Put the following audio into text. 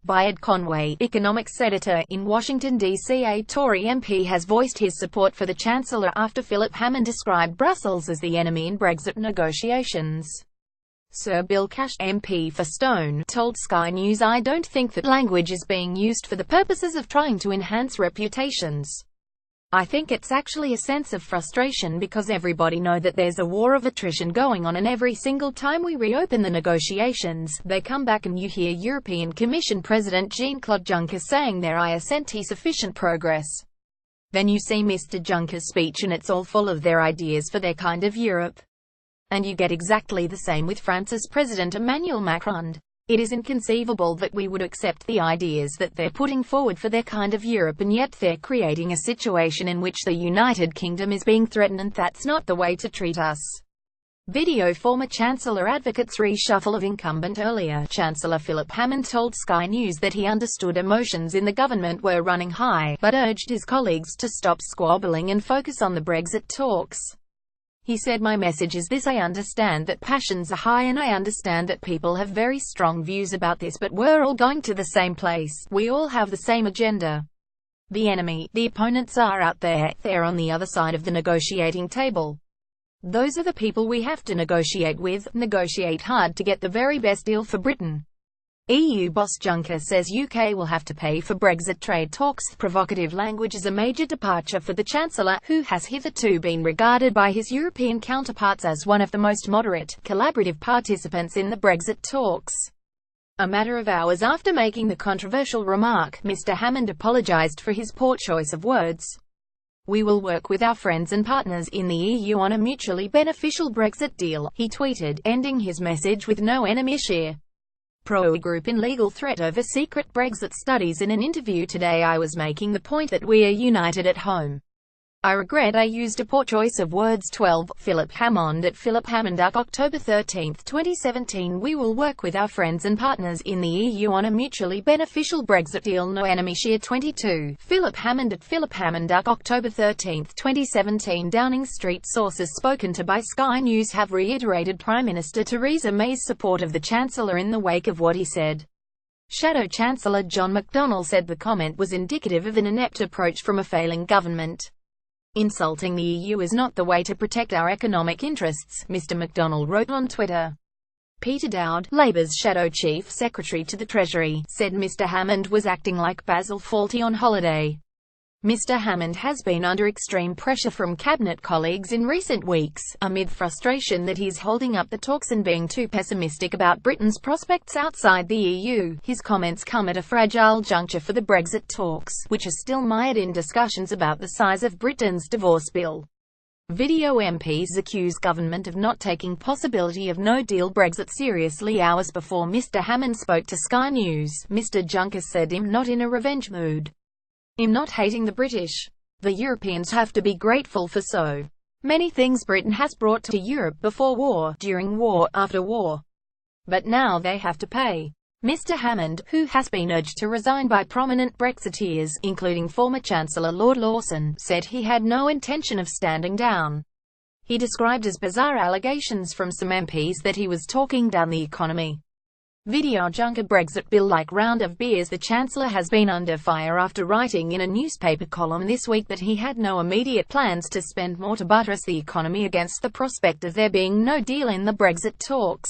by Ed Conway, economics editor. In Washington, D.C., a Tory MP has voiced his support for the Chancellor after Philip Hammond described Brussels as the enemy in Brexit negotiations. Sir Bill Cash, MP for Stone, told Sky News, "I don't think that language is being used for the purposes of trying to enhance reputations. I think it's actually a sense of frustration because everybody knows that there's a war of attrition going on, and every single time we reopen the negotiations, they come back and you hear European Commission President Jean-Claude Juncker saying there isn't sufficient progress. Then you see Mr. Juncker's speech and it's all full of their ideas for their kind of Europe. And you get exactly the same with France's President Emmanuel Macron. It is inconceivable that we would accept the ideas that they're putting forward for their kind of Europe, and yet they're creating a situation in which the United Kingdom is being threatened, and that's not the way to treat us." Video. Former Chancellor advocates reshuffle of incumbent. Earlier, Chancellor Philip Hammond told Sky News that he understood emotions in the government were running high, but urged his colleagues to stop squabbling and focus on the Brexit talks. He said, "My message is this: I understand that passions are high and I understand that people have very strong views about this, but we're all going to the same place. We all have the same agenda. The enemy, the opponents are out there. They're on the other side of the negotiating table. Those are the people we have to negotiate with, negotiate hard to get the very best deal for Britain." EU boss Juncker says UK will have to pay for Brexit trade talks. Provocative language is a major departure for the Chancellor, who has hitherto been regarded by his European counterparts as one of the most moderate, collaborative participants in the Brexit talks. A matter of hours after making the controversial remark, Mr. Hammond apologised for his poor choice of words. "We will work with our friends and partners in the EU on a mutually beneficial Brexit deal," he tweeted, ending his message with "no enemy share." Pro-group in legal threat over secret Brexit studies. In an interview today, "I was making the point that we are united at home. I regret I used a poor choice of words." 12. Philip Hammond at Philip Hammond, October 13, 2017. "We will work with our friends and partners in the EU on a mutually beneficial Brexit deal, no enemy share." 22. Philip Hammond at Philip Hammond, October 13, 2017. Downing Street sources spoken to by Sky News have reiterated Prime Minister Theresa May's support of the Chancellor in the wake of what he said. Shadow Chancellor John McDonnell said the comment was indicative of an inept approach from a failing government. "Insulting the EU is not the way to protect our economic interests," Mr. McDonnell wrote on Twitter. Peter Dowd, Labour's Shadow Chief Secretary to the Treasury, said Mr. Hammond was acting like Basil Fawlty on holiday. Mr. Hammond has been under extreme pressure from cabinet colleagues in recent weeks, amid frustration that he's holding up the talks and being too pessimistic about Britain's prospects outside the EU. His comments come at a fragile juncture for the Brexit talks, which are still mired in discussions about the size of Britain's divorce bill. Video. MPs accuse government of not taking possibility of no-deal Brexit seriously. Hours before Mr. Hammond spoke to Sky News, Mr. Juncker said, "I'm not in a revenge mood. I'm not hating the British. The Europeans have to be grateful for so many things Britain has brought to Europe before war, during war, after war. But now they have to pay." Mr. Hammond, who has been urged to resign by prominent Brexiteers, including former Chancellor Lord Lawson, said he had no intention of standing down. He described as bizarre allegations from some MPs that he was talking down the economy. Video. Juncker Brexit bill like round of beers. The Chancellor has been under fire after writing in a newspaper column this week that he had no immediate plans to spend more to buttress the economy against the prospect of there being no deal in the Brexit talks.